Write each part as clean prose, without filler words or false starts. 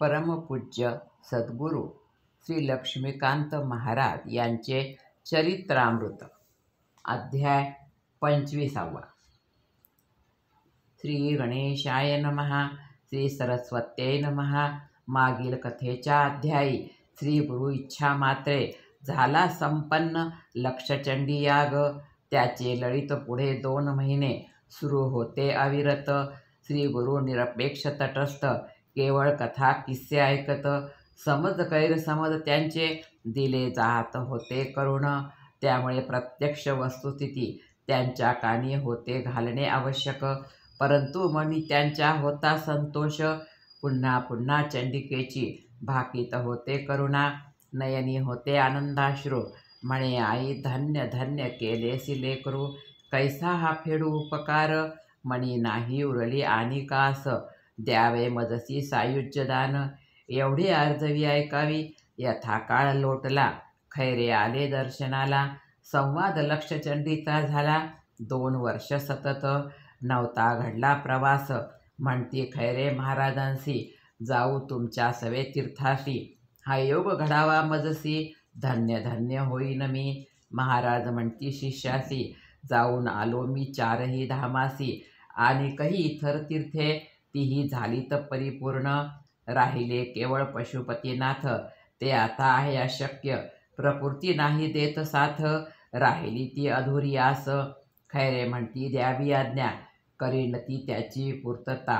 परमपूज्य सद्गुरू श्री लक्ष्मीकांत महाराज यांचे चरित्रामृत. अध्याय 25. श्री गणेशाय नमः. श्री सरस्वत्यै नमः. मागील कथेच्या अध्यायी श्री गुरु इच्छा मात्रे झाला संपन्न लक्षचंडी याग. त्याचे ललित पुढे 2 महिने सुरू होते अविरत. श्री गुरु निरपेक्ष तटस्थ केवळ कथा किस्से ऐकत. समज गैरसमज त्यांचे दिले जात होते करुण. त्यामुळे प्रत्यक्ष वस्तुस्थिती त्यांच्या कानी होते घालणे आवश्यक. परंतु मनी त्यांच्या होता संतोष. पुन्हा पुन्हा चंडिकेची भाकीत होते करुणा. नयनी होते आनंदाश्रू. म्हणे आई धन्य धन्य केलेसी लेकरू. कैसा हा फेडू उपकार. मनी नाही उरली आणि कास. द्यावे मजसी सायुज्य दान. एवढी अर्जवी ऐकावी यथाकाळ लोटला. खैरे आले दर्शनाला. संवाद लक्षचंडीचा झाला 2 वर्ष सतत. नव्हता घडला प्रवास. म्हणती खैरे महाराजांसी जाऊ तुमच्या सवे तीर्थाशी. हा योग घडावा मजसी धन्य धन्य होईन मी. महाराज म्हणती शिष्यासी जाऊन आलो मी 4ही धामासी. आणि काही इतर तीर्थे तीही झालीत परिपूर्ण. राहिले केवळ पशुपतीनाथ. ते आता आहे अशक्य. प्रकृती नाही देत साथ. राहिली ती अधुरी आस. खैरे म्हणती द्यावी आज्ञा. करीन ती त्याची पूर्तता.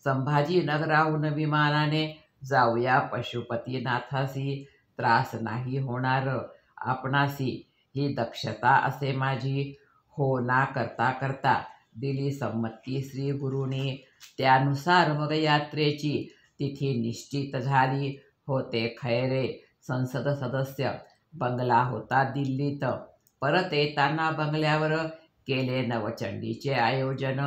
संभाजी नगराहून विमानाने जाऊया पशुपतीनाथासी. त्रास नाही होणार आपणासी. ही दक्षता असे माझी. हो ना करता करता दिली संमती श्री गुरुनी. त्यानुसार मग यात्रेची तिथी निश्चित झाली. होते खैरे संसद सदस्य. बंगला होता दिल्लीत. परत येताना बंगल्यावर केले नवचंडीचे आयोजन.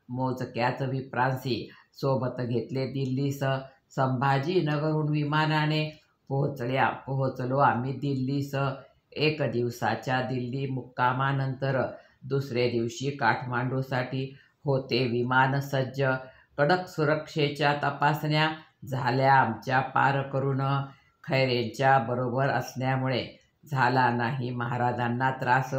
मोजक्याच विप्रांसी सोबत घेतले दिल्लीस. संभाजीनगरहून विमानाने पोहोचलो आम्ही दिल्लीस. 1 दिवसाच्या दिल्ली मुक्कामानंतर दुसरे दिवशी काठमांडूसाठी होते विमान सज्ज. कडक सुरक्षेच्या तपासण्या झाल्या आमच्या पार करून. खैरेंच्या बरोबर असल्यामुळे झाला नाही महाराजांना त्रास.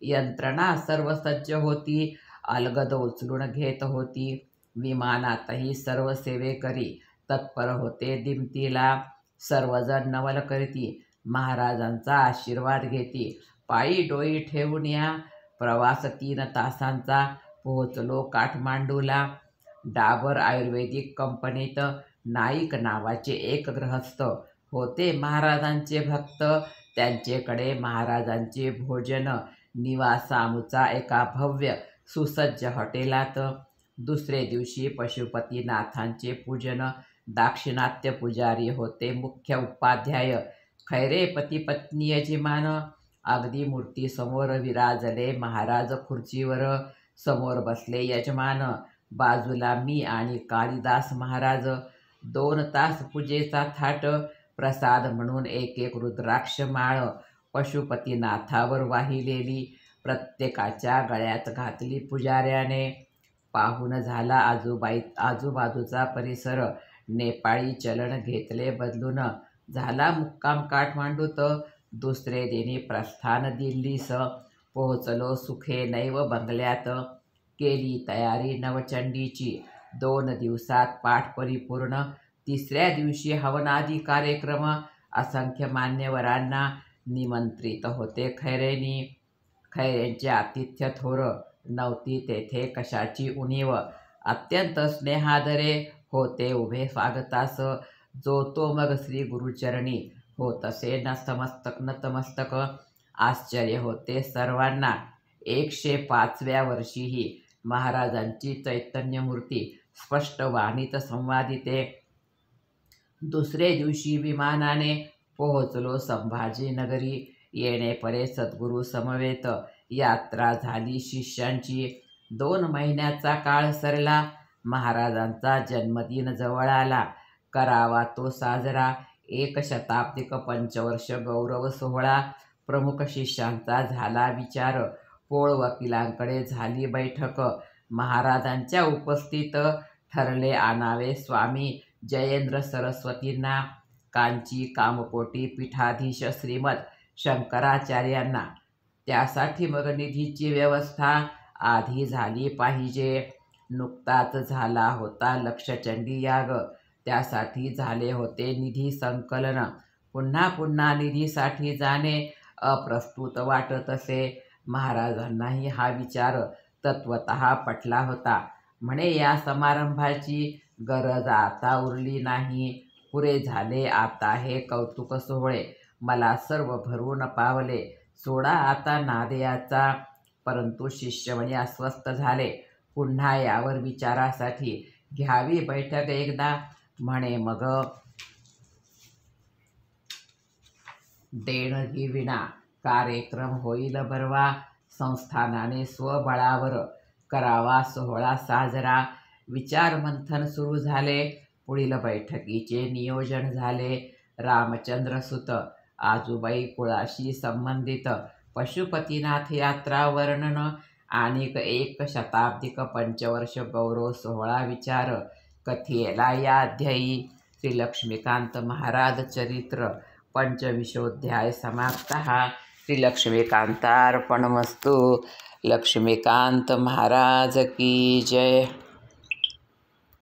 यंत्रणा सर्व सज्ज होती. अलगद उचलून घेत होती. विमानातही सर्व सेवेकरी तत्पर होते दिमतीला. सर्वजण नवल करीती. महाराजांचा आशीर्वाद घेती. पायी डोई ठेवून या प्रवास 3 तासांचा. पोहोचलो काठमांडूला. डाबर आयुर्वेदिक कंपनीत नाईक नावाचे एक गृहस्थ होते महाराजांचे भक्त. त्यांचेकडे महाराजांचे भोजन निवास आमचा एका भव्य सुसज्ज हॉटेलात. दुसरे दिवशी पशुपतीनाथांचे पूजन. दाक्षिणात्य पुजारी होते मुख्य उपाध्याय. खैरे पती पत्नी यजमान. अगदी मूर्तीसमोर विराजले महाराज खुर्चीवर. समोर बसले यजमान. बाजूला मी आणि कालिदास महाराज. 2 तास पूजेचा थाट. प्रसाद म्हणून 1 रुद्राक्ष माळ पशुपतीनाथावर वाहिलेली प्रत्येकाच्या गळ्यात घातली पुजाऱ्याने. पाहून झाला आजूबाजूचा परिसर. नेपाळी चलन घेतले बदलून. झाला मुक्काम काठमांडूत. दुसरे दिनी प्रस्थान दिल्लीस. पोहोचलो सुखे नैव बंगल्यात. केली तयारी नवचंडीची. 2 दिवसात पाठ परिपूर्ण. तिसऱ्या दिवशी हवनादी कार्यक्रम. असंख्य मान्यवरांना निमंत्रित होते खैरेंनी. खैरेंचे आतिथ्य थोर. नव्हती तेथे कशाची उणीव. अत्यंत स्नेहादरे होते उभे स्वागतास. जो तो मग श्री गुरुचरणी होतसे नतमस्तक. आश्चर्य होते सर्वांना. 105व्या वर्षीही महाराजांची चैतन्यमूर्ती स्पष्ट वाणीत संवादिते. दुसरे दिवशी विमानाने पोहोचलो संभाजीनगरी. येणे परे सद्गुरू समवेत. यात्रा झाली शिष्यांची. 2 महिन्याचा काळ सरला. महाराजांचा जन्मदिन जवळ आला. करावा तो साजरा. 1 शताब्दिक पंचवर्ष गौरव सोहळा. प्रमुख शिष्यांचा झाला विचार. पोळ वकिलांकडे झाली बैठक. महाराजांच्या उपस्थित ठरले आणावे स्वामी जयेंद्र सरस्वतींना कांची कामकोटी पीठाधीश श्रीमद शंकराचार्यांना. त्यासाठी मग निधीची व्यवस्था आधी झाली पाहिजे. नुकताच झाला होता लक्षचंडी याग, त्यासाठी झाले होते निधी संकलन. पुन्हा पुन्हा निधीसाठी जाणे अप्रस्तुत वाटत असे. महाराजांनाही हा विचार तत्वतः पटला होता. म्हणे या समारंभाची गरज आता उरली नाही. पुरे झाले आता हे कौतुक सोहळे. मला सर्व भरून पावले. सोडा आता नादयाचा. परंतु शिष्यमणी अस्वस्थ झाले. पुन्हा यावर विचारासाठी घ्यावी बैठक एकदा. म्हणे मग देणगी विना कार्यक्रम होईल बरवा. संस्थानाने स्वबळावर करावा सोहळा साजरा. विचारमंथन सुरू झाले. पुढील बैठकीचे नियोजन झाले. रामचंद्रसुत आजूबाई कुळाशी संबंधित पशुपतीनाथ यात्रा वर्णन आणिक 1 शताब्दिक पंचवर्ष गौरव सोहळा विचार कथेला या अध्यायी. श्री लक्ष्मीकांत महाराज चरित्र 25ोऽध्याय समाप्तः. श्री लक्ष्मीकांतार्पणमस्तु. लक्ष्मीकांत महाराज की जय.